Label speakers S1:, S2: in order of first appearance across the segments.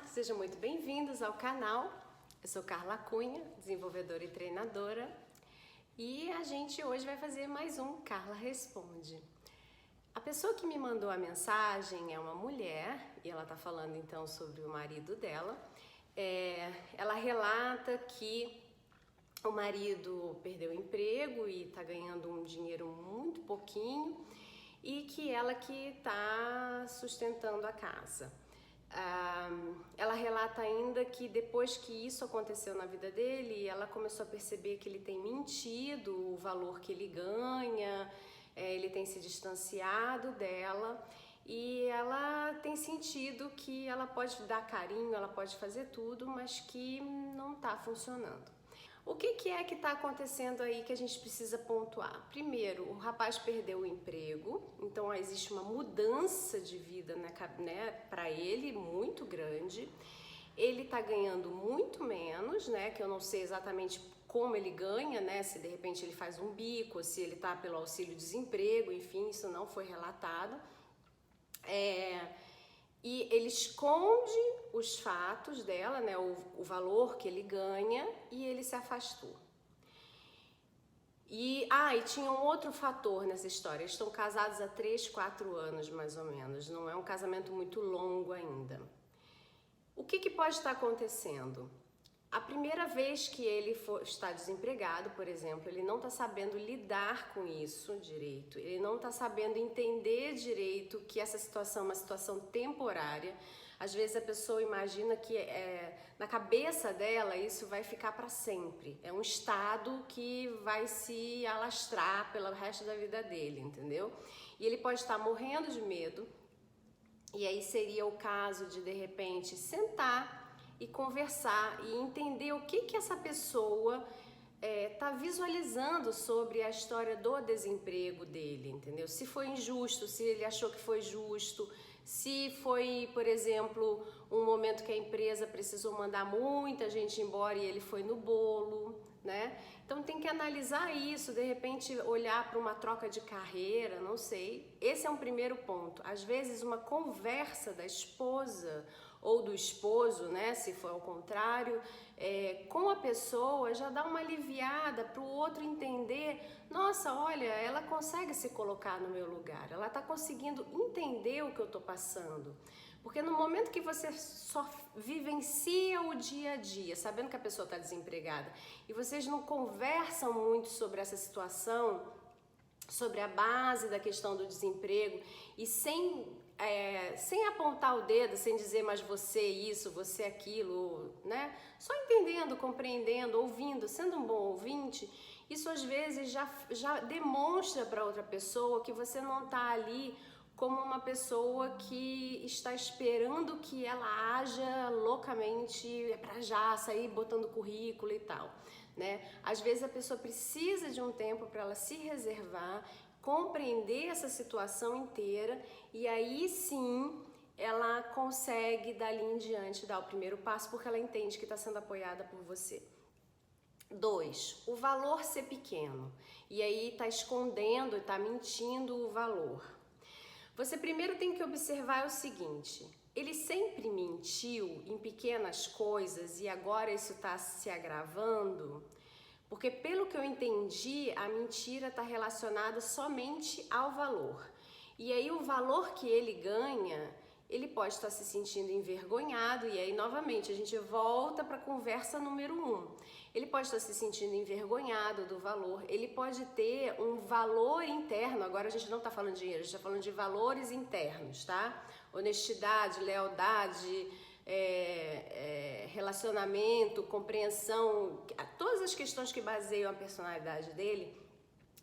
S1: sejam muito bem-vindos ao canal. Eu sou Carla Cunha, desenvolvedora e treinadora, e a gente hoje vai fazer mais um Carla Responde. A pessoa que me mandou a mensagem é uma mulher e ela está falando então sobre o marido dela. Ela relata que o marido perdeu o emprego e está ganhando um dinheiro muito pouquinho e que ela que está sustentando a casa. Ela relata ainda que depois que isso aconteceu na vida dele, ela começou a perceber que ele tem mentido o valor que ele ganha, ele tem se distanciado dela e ela tem sentido que ela pode dar carinho, ela pode fazer tudo, mas que não está funcionando. O que é que está acontecendo aí que a gente precisa pontuar? Primeiro, o rapaz perdeu o emprego, então existe uma mudança de vida para ele muito grande. Ele está ganhando muito menos, né? Que eu não sei exatamente como ele ganha, né? Se de repente ele faz um bico, se ele está pelo auxílio-desemprego, enfim, isso não foi relatado. E ele esconde os fatos dela, né, o valor que ele ganha, e ele se afastou. E tinha um outro fator nessa história. Eles estão casados há 3, 4 anos, mais ou menos. Não é um casamento muito longo ainda. O que pode estar acontecendo? A primeira vez que ele está desempregado, por exemplo, ele não está sabendo lidar com isso direito, ele não está sabendo entender direito que essa situação é uma situação temporária. Às vezes a pessoa imagina que na cabeça dela isso vai ficar para sempre, é um estado que vai se alastrar pelo resto da vida dele, entendeu? E ele pode estar morrendo de medo, e aí seria o caso de repente sentar e conversar e entender o que essa pessoa está visualizando sobre a história do desemprego dele, entendeu? Se foi injusto, se ele achou que foi justo, se foi, por exemplo, um momento que a empresa precisou mandar muita gente embora e ele foi no bolo, né? Então tem que analisar isso, de repente olhar para uma troca de carreira, não sei. Esse é um primeiro ponto. Às vezes uma conversa da esposa ou do esposo, né, se for ao contrário, com a pessoa já dá uma aliviada para o outro entender, nossa, olha, ela consegue se colocar no meu lugar, ela está conseguindo entender o que eu estou passando. Porque no momento que você só vivencia o dia a dia, sabendo que a pessoa está desempregada, e vocês não conversam muito sobre essa situação, sobre a base da questão do desemprego, e sem apontar o dedo, sem dizer mas você isso, você aquilo, né? Só entendendo, compreendendo, ouvindo, sendo um bom ouvinte, isso às vezes já demonstra para outra pessoa que você não está ali como uma pessoa que está esperando que ela haja loucamente para já sair botando currículo e tal, né? Às vezes a pessoa precisa de um tempo para ela se reservar, compreender essa situação inteira e aí sim ela consegue dali em diante dar o primeiro passo porque ela entende que está sendo apoiada por você. 2, o valor ser pequeno e aí está escondendo, está mentindo o valor. Você primeiro tem que observar o seguinte, ele sempre mentiu em pequenas coisas e agora isso está se agravando? Porque pelo que eu entendi, a mentira está relacionada somente ao valor. E aí o valor que ele ganha, ele pode estar se sentindo envergonhado e aí novamente a gente volta para a conversa número 1. Ele pode estar se sentindo envergonhado do valor, ele pode ter um valor interno, agora a gente não está falando de dinheiro, a gente está falando de valores internos, tá? Honestidade, lealdade, relacionamento, compreensão, todas as questões que baseiam a personalidade dele,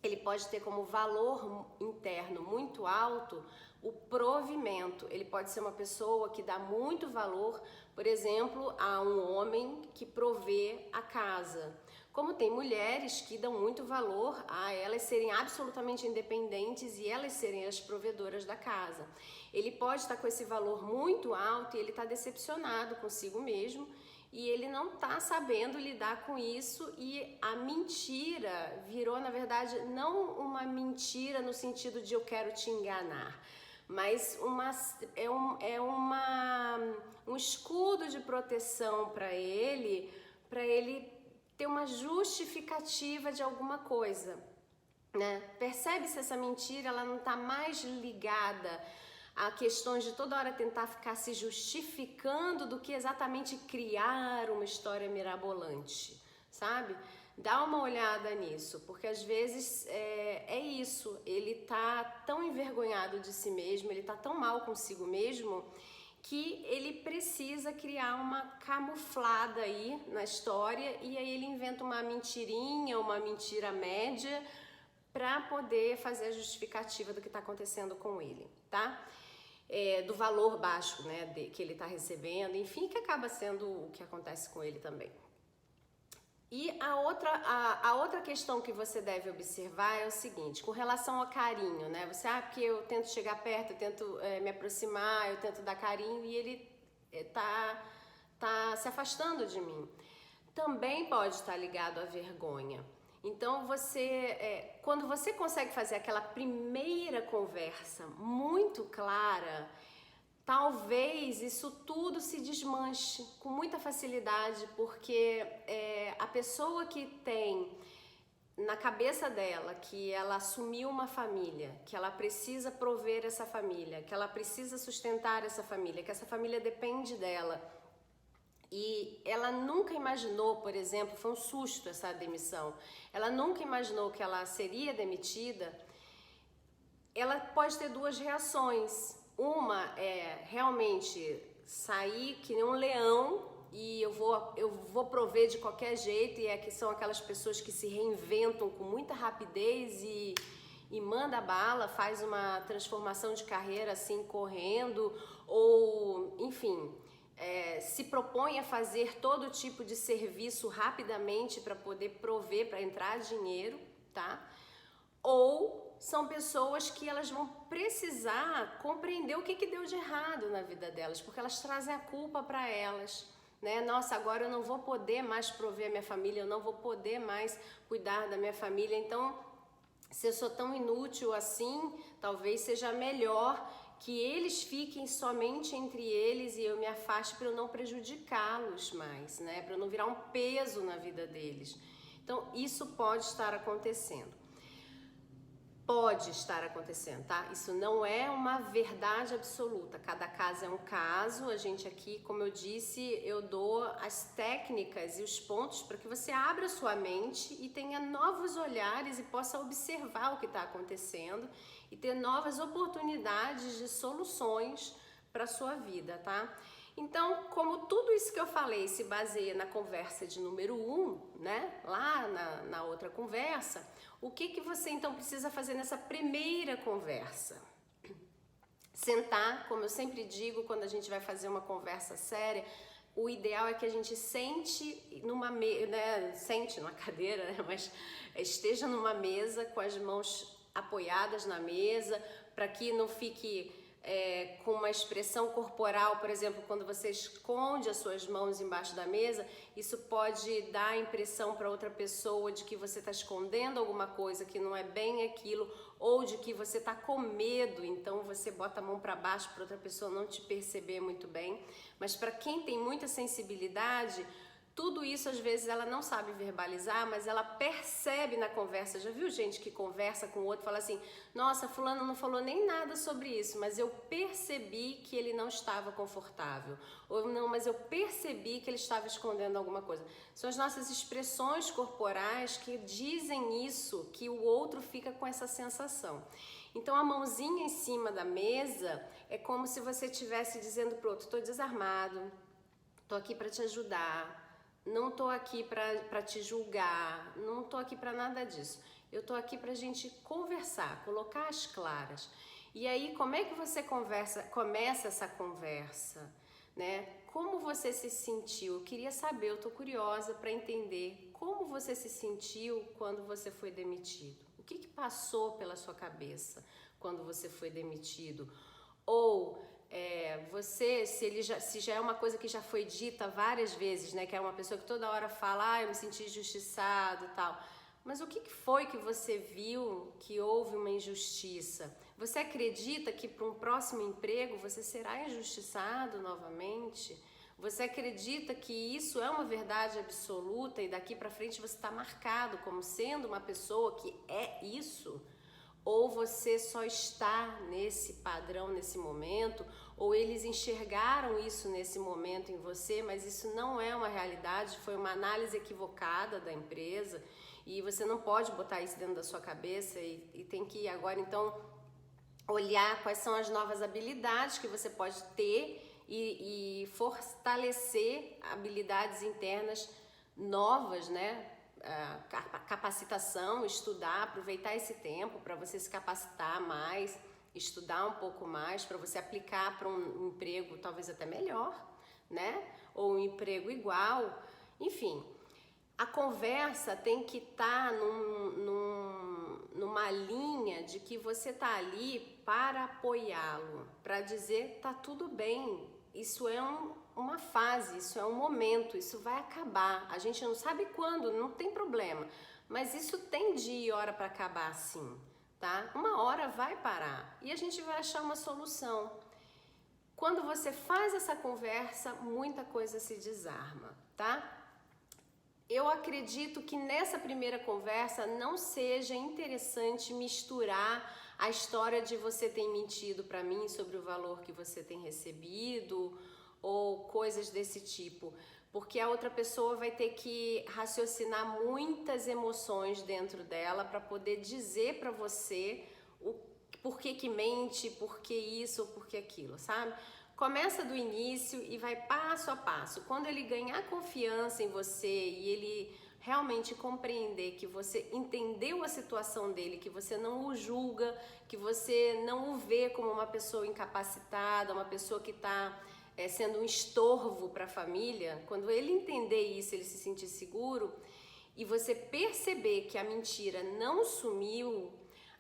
S1: ele pode ter como valor interno muito alto o provimento. Ele pode ser uma pessoa que dá muito valor, por exemplo, a um homem que provê a casa. Como tem mulheres que dão muito valor a elas serem absolutamente independentes e elas serem as provedoras da casa. Ele pode estar com esse valor muito alto e ele está decepcionado consigo mesmo e ele não está sabendo lidar com isso e a mentira virou, na verdade, não uma mentira no sentido de eu quero te enganar, mas um escudo de proteção para ele ter uma justificativa de alguma coisa, né? Percebe-se essa mentira, ela não está mais ligada a questões de toda hora tentar ficar se justificando do que exatamente criar uma história mirabolante, sabe? Dá uma olhada nisso, porque às vezes é isso, ele tá tão envergonhado de si mesmo, ele tá tão mal consigo mesmo, que ele precisa criar uma camuflada aí na história, e aí ele inventa uma mentirinha, uma mentira média, para poder fazer a justificativa do que está acontecendo com ele, tá? Do valor baixo, né, que ele está recebendo, enfim, que acaba sendo o que acontece com ele também. E a outra questão que você deve observar é o seguinte, com relação ao carinho, né? Você, porque eu tento chegar perto, eu tento me aproximar, eu tento dar carinho e ele tá se afastando de mim. Também pode estar ligado à vergonha. Então quando você consegue fazer aquela primeira conversa muito clara, talvez isso tudo se desmanche com muita facilidade, porque a pessoa que tem na cabeça dela que ela assumiu uma família, que ela precisa prover essa família, que ela precisa sustentar essa família, que essa família depende dela, e ela nunca imaginou, por exemplo, foi um susto essa demissão, ela nunca imaginou que ela seria demitida, ela pode ter duas reações. Uma é realmente sair que nem um leão e eu vou prover de qualquer jeito, e que são aquelas pessoas que se reinventam com muita rapidez e manda bala, faz uma transformação de carreira assim correndo, ou enfim, se propõe a fazer todo tipo de serviço rapidamente para poder prover, para entrar dinheiro, tá? Ou são pessoas que elas vão precisar compreender o que deu de errado na vida delas, porque elas trazem a culpa para elas, né? Nossa, agora eu não vou poder mais prover a minha família, eu não vou poder mais cuidar da minha família, então se eu sou tão inútil assim, talvez seja melhor que eles fiquem somente entre eles e eu me afaste para eu não prejudicá-los mais, né? Para eu não virar um peso na vida deles. Então, isso pode estar acontecendo. Pode estar acontecendo, tá? Isso não é uma verdade absoluta. Cada caso é um caso. A gente aqui, como eu disse, eu dou as técnicas e os pontos para que você abra sua mente e tenha novos olhares e possa observar o que está acontecendo e ter novas oportunidades de soluções para a sua vida, tá? Então, como tudo isso que eu falei se baseia na conversa de número 1, né? Lá na outra conversa, o que você então precisa fazer nessa primeira conversa? Sentar, como eu sempre digo, quando a gente vai fazer uma conversa séria, o ideal é que a gente sente sente numa cadeira, né? Mas esteja numa mesa com as mãos apoiadas na mesa, para que não fique com uma expressão corporal, por exemplo, quando você esconde as suas mãos embaixo da mesa, isso pode dar a impressão para outra pessoa de que você está escondendo alguma coisa que não é bem aquilo, ou de que você está com medo, então você bota a mão para baixo para outra pessoa não te perceber muito bem. Mas para quem tem muita sensibilidade, tudo isso às vezes ela não sabe verbalizar, mas ela percebe na conversa. Já viu gente que conversa com o outro e fala assim, nossa, fulano não falou nem nada sobre isso, mas eu percebi que ele não estava confortável. Ou não, mas eu percebi que ele estava escondendo alguma coisa. São as nossas expressões corporais que dizem isso, que o outro fica com essa sensação. Então a mãozinha em cima da mesa é como se você estivesse dizendo pro outro, estou desarmado, estou aqui para te ajudar. Não tô aqui para te julgar, não tô aqui para nada disso. Eu tô aqui pra gente conversar, colocar as claras. E aí, como é que você começa essa conversa, né? Como você se sentiu? Eu queria saber, eu tô curiosa para entender como você se sentiu quando você foi demitido. O que passou pela sua cabeça quando você foi demitido? Ou se já é uma coisa que já foi dita várias vezes, né? Que é uma pessoa que toda hora fala, eu me senti injustiçado e tal. mas o que foi que você viu que houve uma injustiça? Você acredita que para um próximo emprego você será injustiçado novamente? Você acredita que isso é uma verdade absoluta e daqui para frente você está marcado como sendo uma pessoa que é isso? Ou você só está nesse padrão nesse momento, ou eles enxergaram isso nesse momento em você, mas isso não é uma realidade, foi uma análise equivocada da empresa e você não pode botar isso dentro da sua cabeça e tem que agora então olhar quais são as novas habilidades que você pode ter e fortalecer habilidades internas novas, né? Capacitação, estudar, aproveitar esse tempo para você se capacitar mais, estudar um pouco mais, para você aplicar para um emprego talvez até melhor, né? Ou um emprego igual, enfim. A conversa tem que estar numa linha de que você está ali para apoiá-lo, para dizer tá tudo bem, isso é uma fase, isso é um momento, isso vai acabar. A gente não sabe quando, não tem problema, mas isso tem dia e hora para acabar sim, tá? Uma hora vai parar e a gente vai achar uma solução. Quando você faz essa conversa, muita coisa se desarma, tá? Eu acredito que nessa primeira conversa não seja interessante misturar a história de você ter mentido para mim sobre o valor que você tem recebido ou coisas desse tipo, porque a outra pessoa vai ter que raciocinar muitas emoções dentro dela para poder dizer para você o por que mente, por que isso, por que aquilo, sabe? Começa do início e vai passo a passo. Quando ele ganhar confiança em você e ele realmente compreender que você entendeu a situação dele, que você não o julga, que você não o vê como uma pessoa incapacitada, uma pessoa que está sendo um estorvo para a família, quando ele entender isso, ele se sentir seguro e você perceber que a mentira não sumiu,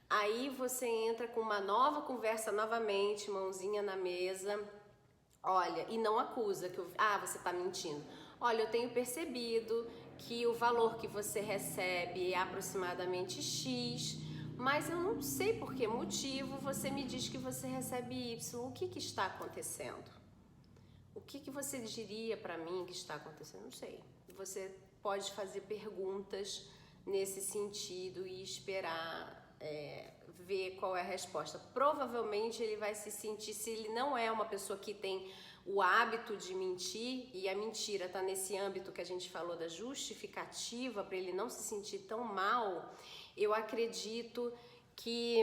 S1: aí você entra com uma nova conversa novamente, mãozinha na mesa. Olha, e não acusa que você tá mentindo. Olha, eu tenho percebido que o valor que você recebe é aproximadamente X, mas eu não sei por que motivo você me diz que você recebe Y. O que está acontecendo? O que você diria para mim que está acontecendo? Não sei. Você pode fazer perguntas nesse sentido e esperar ver qual é a resposta. Provavelmente ele vai se sentir, se ele não é uma pessoa que tem o hábito de mentir e a mentira está nesse âmbito que a gente falou da justificativa para ele não se sentir tão mal, eu acredito que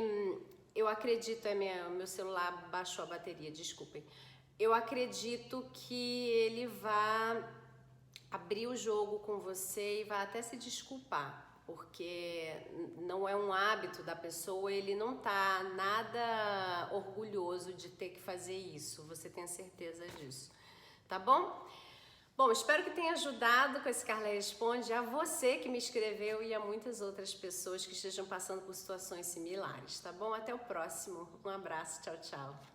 S1: meu celular baixou a bateria, desculpem. Eu acredito que ele vai abrir o jogo com você e vai até se desculpar, porque não é um hábito da pessoa, ele não tá nada orgulhoso de ter que fazer isso, você tenha certeza disso, tá bom? Bom, espero que tenha ajudado com esse Carla Responde a você que me escreveu e a muitas outras pessoas que estejam passando por situações similares, tá bom? Até o próximo, um abraço, tchau, tchau.